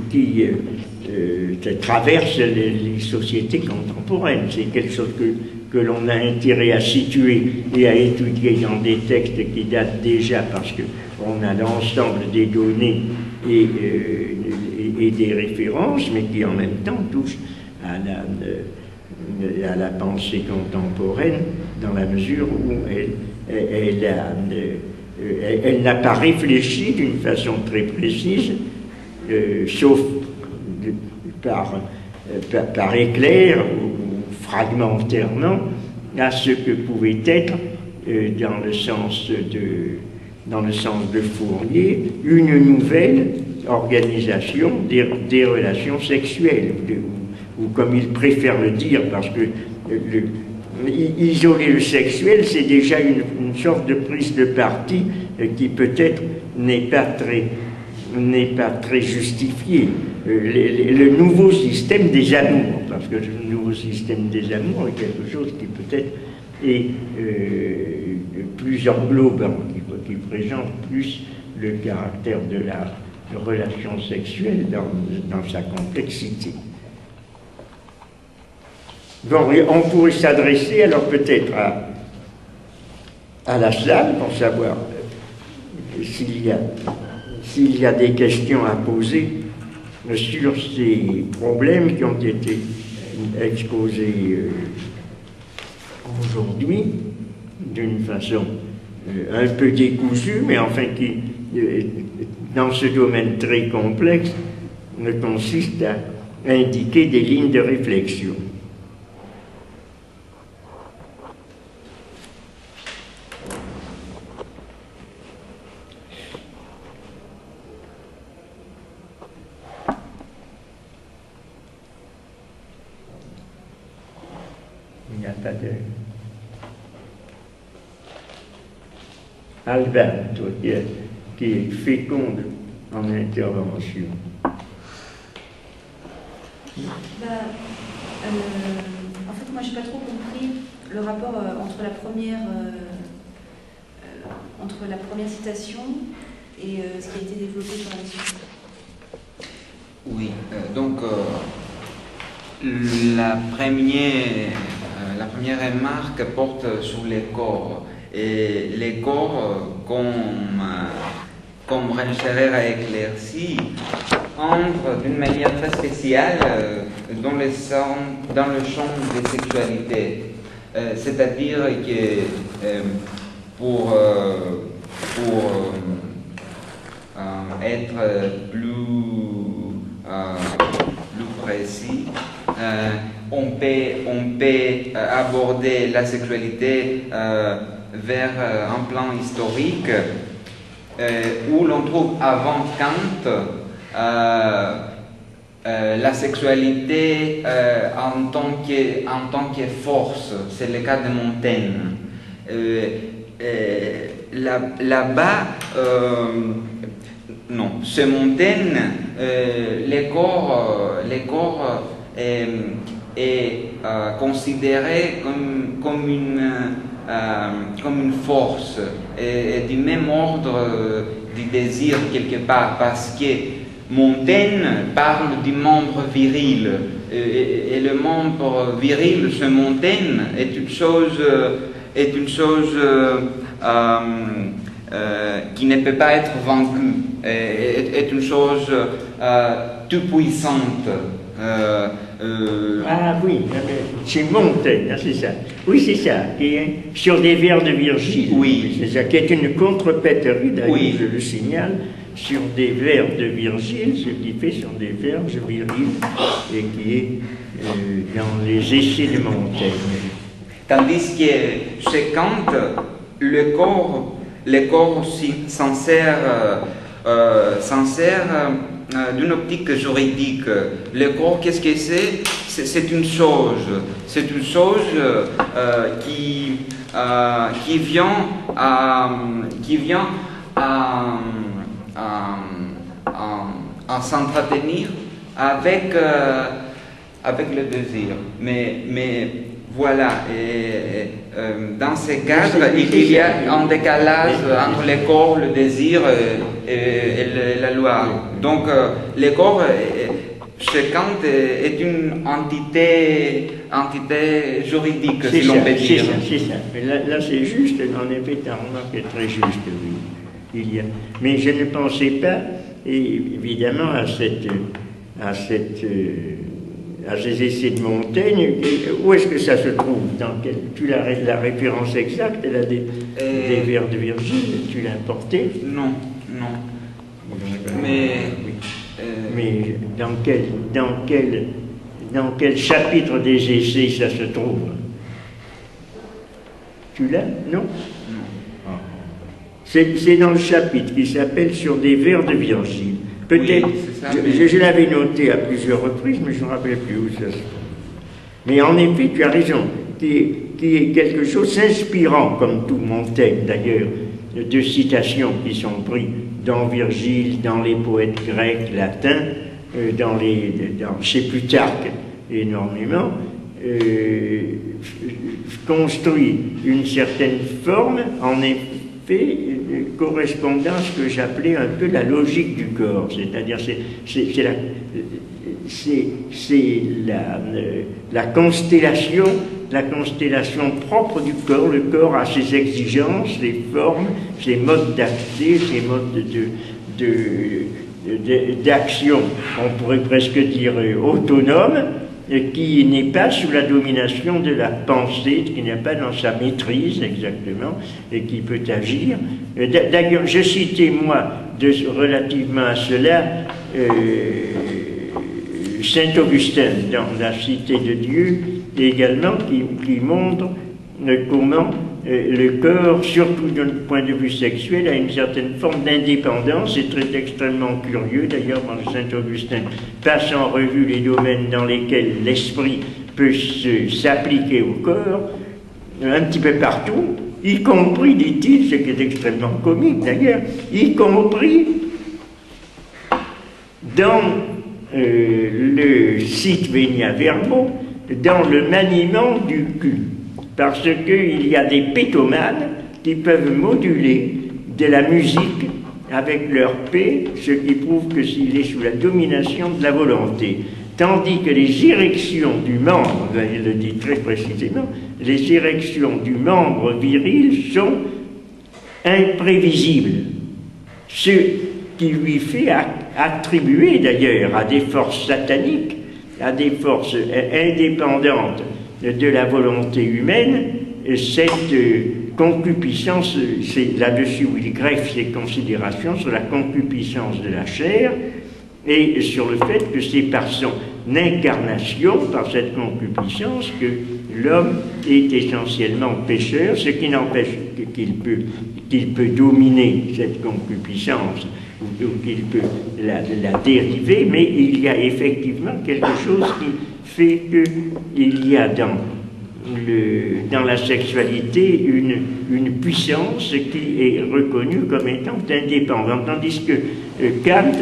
qui traverse les sociétés contemporaines. C'est quelque chose que l'on a intérêt à situer et à étudier dans des textes qui datent déjà, parce qu'on a l'ensemble des données et des références, mais qui en même temps touchent à la pensée contemporaine, dans la mesure où elle n'a pas réfléchi d'une façon très précise, sauf par éclair ou fragmentairement, à ce que pouvait être, dans le sens de Fourier, une nouvelle organisation des relations sexuelles, ou comme il préfère le dire, parce que isoler le sexuel, c'est déjà une sorte de prise de parti qui peut-être n'est pas très justifiée. Le nouveau système des amours, parce que le nouveau système des amours est quelque chose qui peut-être est plus englobant, qui présente plus le caractère de la relation sexuelle dans sa complexité. Bon, on pourrait s'adresser alors peut-être à la salle pour savoir s'il y a des questions à poser sur ces problèmes qui ont été exposés aujourd'hui d'une façon un peu décousue, mais enfin qui, dans ce domaine très complexe, consiste à indiquer des lignes de réflexion. Il n'y a pas de... Albin, toi qui est féconde en intervention. En fait, moi, je n'ai pas trop compris le rapport entre la première citation et ce qui a été développé par la suite. Oui, donc la première remarque porte sur les corps. Et les corps, comme René Scherer a éclairci, entrent d'une manière très spéciale dans le champ des sexualités. C'est-à-dire que pour être plus précis, on peut aborder la sexualité vers un plan historique où l'on trouve avant Kant la sexualité en tant que force. C'est le cas de Montaigne. Là-bas, non, c'est Montaigne, les corps est considéré comme une force et du même ordre du désir quelque part, parce que Montaigne parle du membre viril et le membre viril chez Montaigne est une chose qui ne peut pas être vaincue, est une chose tout puissante. Ah oui, c'est Montaigne, c'est ça. Oui, c'est ça, qui est sur des vers de Virgile. Oui. C'est ça, qui est une contrepéterie, d'ailleurs, oui. Je le signale, sur des vers de Virgile, ce qui fait sur des verges viriles, et qui est dans les essais de Montaigne. Tandis que chez Kant, le corps s'en sert d'une optique juridique. Le corps, qu'est-ce que c'est? C'est une chose. C'est une chose qui vient à s'entretenir avec le désir. Mais voilà, dans ces cadres, il y a un décalage entre le corps, le désir et la loi. Donc le corps chez Kant est une entité juridique, si l'on peut dire. C'est ça. Mais là c'est juste, en effet, ta remarque est très juste, oui. Mais je ne pensais pas, évidemment, à ces essais de Montaigne. Où est-ce que ça se trouve? Tu la référence exacte, elle a des vers de Virgile, tu l'as importé? Non. Mais dans quel chapitre des essais ça se trouve? Tu l'as? Non. C'est dans le chapitre qui s'appelle Sur des vers de Virgile. Peut-être, oui, je l'avais noté à plusieurs reprises, mais je ne me rappelle plus où ça se trouve. Mais en effet, tu as raison, qui est quelque chose s'inspirant, comme tout Montaigne d'ailleurs, de citations qui sont prises dans Virgile, dans les poètes grecs, latins, chez Plutarque énormément, construit une certaine forme, en effet, correspondant à ce que j'appelais un peu la logique du corps, c'est-à-dire c'est la constellation propre du corps. Le corps a ses exigences, ses formes, ses modes d'accès, ses modes d'action, on pourrait presque dire autonome, qui n'est pas sous la domination de la pensée, qui n'est pas dans sa maîtrise exactement, et qui peut agir. D'ailleurs, je citais moi, relativement à cela, Saint Augustin, dans la Cité de Dieu, également, qui montre comment le corps, surtout d'un point de vue sexuel, a une certaine forme d'indépendance. C'est très extrêmement curieux, d'ailleurs, quand Saint Augustin passe en revue les domaines dans lesquels l'esprit peut s'appliquer au corps, un petit peu partout, y compris, dit-il, ce qui est extrêmement comique d'ailleurs, y compris dans le sic venia verbo, dans le maniement du cul. Parce qu'il y a des pétomanes qui peuvent moduler de la musique avec leur P, ce qui prouve que s'il est sous la domination de la volonté. Tandis que les érections du membre, il le dit très précisément, les érections du membre viril sont imprévisibles. Ce qui lui fait attribuer d'ailleurs à des forces sataniques, à des forces indépendantes de la volonté humaine, cette concupiscence, c'est là-dessus où il greffe ses considérations sur la concupiscence de la chair et sur le fait que c'est par son incarnation, par cette concupiscence, que l'homme est essentiellement pécheur, ce qui n'empêche qu'il peut dominer cette concupiscence ou qu'il peut la dériver, mais il y a effectivement quelque chose qui fait qu'il y a dans la sexualité une puissance qui est reconnue comme étant indépendante, tandis que Kant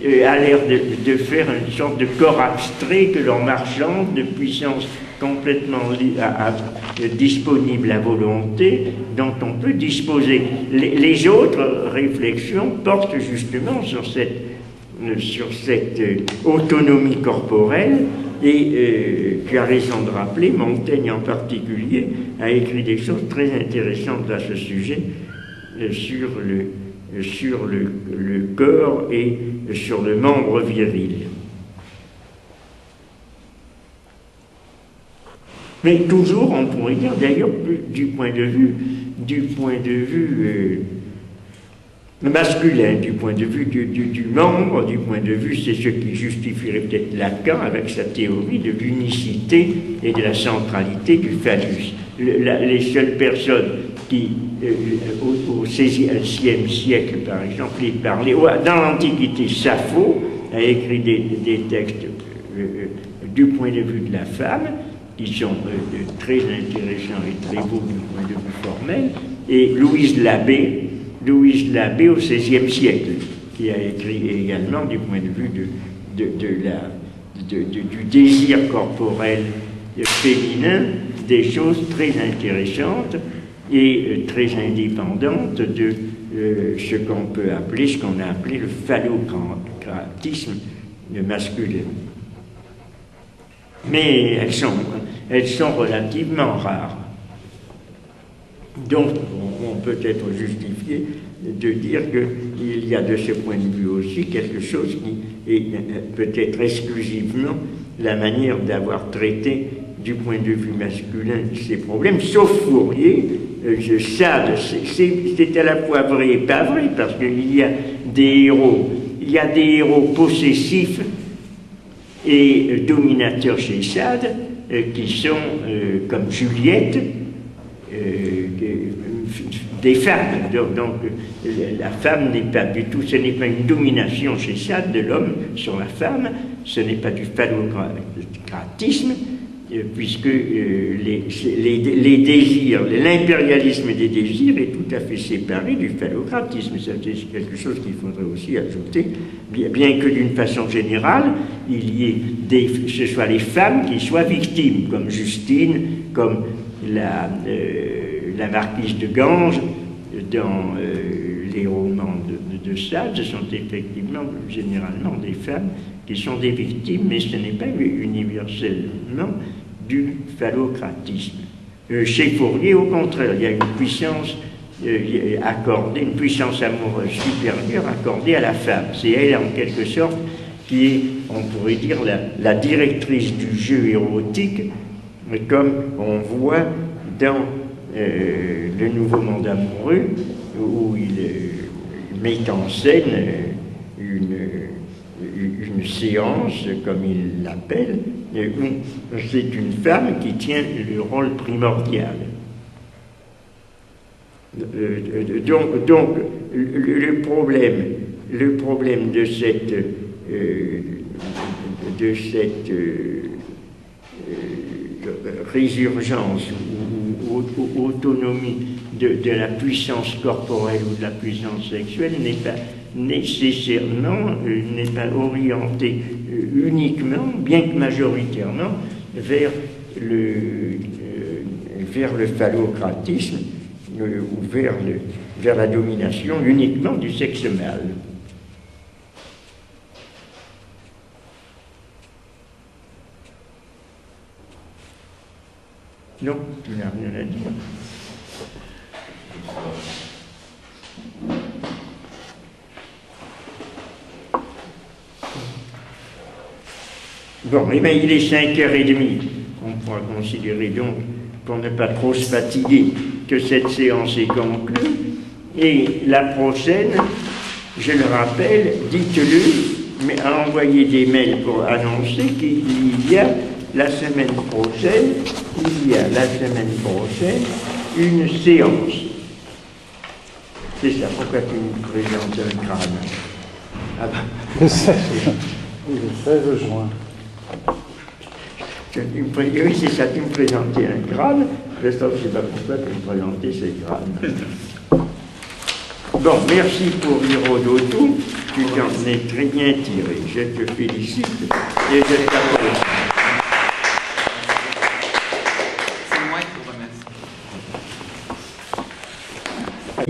a l'air de faire une sorte de corps abstrait que l'on marchande, de puissance complètement disponible à volonté, dont on peut disposer. Les autres réflexions portent justement sur cette autonomie corporelle, et tu as raison de rappeler, Montaigne en particulier a écrit des choses très intéressantes à ce sujet, sur le corps et sur le membre viril. Mais toujours, on pourrait dire, d'ailleurs, du point de vue masculin, du point de vue du membre, du point de vue, c'est ce qui justifierait peut-être Lacan avec sa théorie de l'unicité et de la centralité du phallus. Les seules personnes qui, au XVIe siècle, par exemple, dans l'Antiquité, Sappho a écrit des textes du point de vue de la femme, qui sont très intéressants et très beaux du point de vue formel, et Louise Labbé au XVIe siècle, qui a écrit également du point de vue du désir corporel féminin, des choses très intéressantes et très indépendantes ce qu'on a appelé le phallocratisme masculin. Mais elles sont relativement rares. Donc, on peut être justifié de dire qu'il y a de ce point de vue aussi quelque chose qui est peut-être exclusivement la manière d'avoir traité du point de vue masculin ces problèmes, sauf Fourier. Sade, c'est à la fois vrai et pas vrai, parce qu'il y a des héros possessifs et dominateurs chez Sade, qui sont, comme Juliette, des femmes. Donc la femme n'est pas du tout, ce n'est pas une domination chez Sade de l'homme sur la femme, ce n'est pas du phallocratisme, puisque les désirs, l'impérialisme des désirs est tout à fait séparé du phallocratisme. C'est quelque chose qu'il faudrait aussi ajouter, bien que d'une façon générale, ce soit les femmes qui soient victimes, comme Justine, comme la marquise de Ganges, dans les romans de Sade. Ce sont effectivement généralement des femmes qui sont des victimes, mais ce n'est pas universellement du phallocratisme. Chez Fourier, au contraire, il y a une puissance accordée, une puissance amoureuse supérieure accordée à la femme. C'est elle, en quelque sorte, qui est, on pourrait dire, la directrice du jeu érotique, comme on voit dans Le Nouveau Monde amoureux, où il met en scène une séance, comme il l'appelle, où c'est une femme qui tient le rôle primordial. Donc le problème de cette résurgence ou autonomie de la puissance corporelle ou de la puissance sexuelle n'est pas nécessairement, n'est pas orienté uniquement, bien que majoritairement, vers le phallocratisme ou vers la domination uniquement du sexe mâle. Non, tu n'as rien à dire. Bon, eh bien, il est 5h30. On pourra considérer donc, pour ne pas trop se fatiguer, que cette séance est conclue. Et la prochaine, je le rappelle, dites-le, mais à envoyer des mails pour annoncer qu'il y a la semaine prochaine, une séance. C'est ça, pourquoi tu me présentes un crâne? Ah ben, le 16 juin. Oui, c'est ça, tu me présentais un crâne, je ne sais pas pourquoi tu me présentais ces crânes. Bon, merci pour Hérodotus, tu t'en es très bien tiré, je te félicite et je t'applaudis.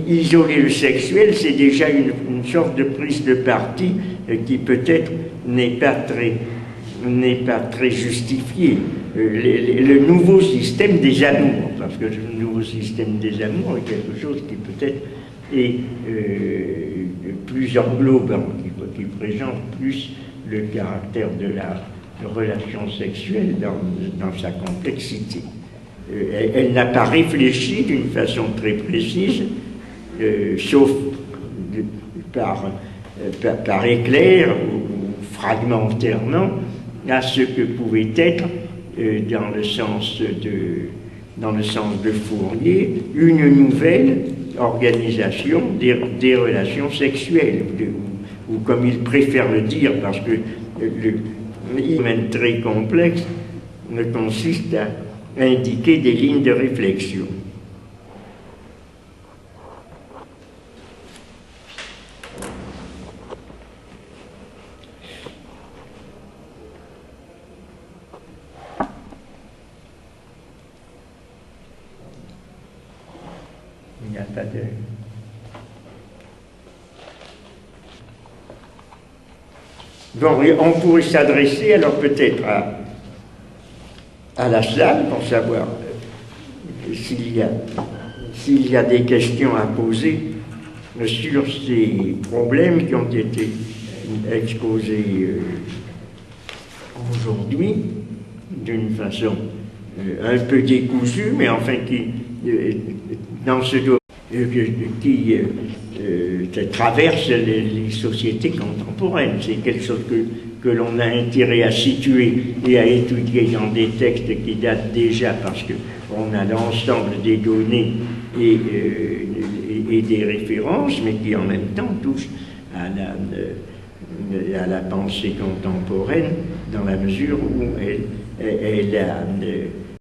Isoler le sexuel, c'est déjà une sorte de prise de parti qui peut-être n'est pas très justifiée. Le nouveau système des amours, parce que le nouveau système des amours est quelque chose qui peut-être est plus englobant, qui présente plus le caractère de la relation sexuelle dans sa complexité. Elle n'a pas réfléchi d'une façon très précise, sauf par éclair ou fragmentairement, à ce que pouvait être, dans le sens de Fourier, une nouvelle organisation des relations sexuelles, ou comme il préfère le dire, parce que le domaine très complexe consiste à indiquer des lignes de réflexion. Il n'y a pas de... Bon, on pourrait s'adresser alors peut-être à la salle pour savoir s'il y a des questions à poser sur ces problèmes qui ont été exposés aujourd'hui d'une façon un peu décousue, mais enfin qui, dans ce domaine, traverse les sociétés contemporaines. C'est quelque chose que l'on a intérêt à situer et à étudier dans des textes qui datent déjà, parce qu'on a l'ensemble des données et des références, mais qui en même temps touchent à la pensée contemporaine, dans la mesure où elle a